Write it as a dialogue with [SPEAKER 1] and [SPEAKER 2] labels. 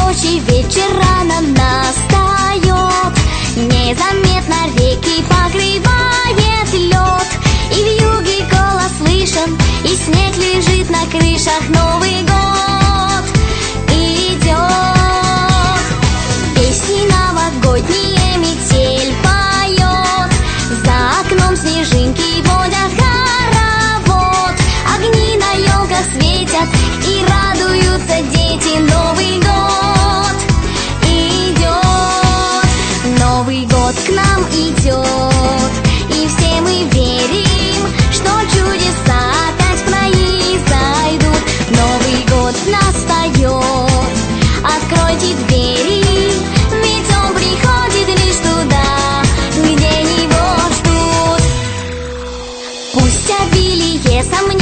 [SPEAKER 1] ночи вечер рано настает, незаметно реки покрывает лед, и вьюги голос слышен, и снег лежит на крышах. Новый год идет, песни новогодние метель поет, за окном снежинки водят хоровод, огни на елках светят и радуются дети. Новый год идет, Новый год к нам идет, и все мы верим, что чудеса опять произойдут. Новый год настает, откройте двери, ведь он приходит лишь туда, где его ждут. Пусть обилие сомнений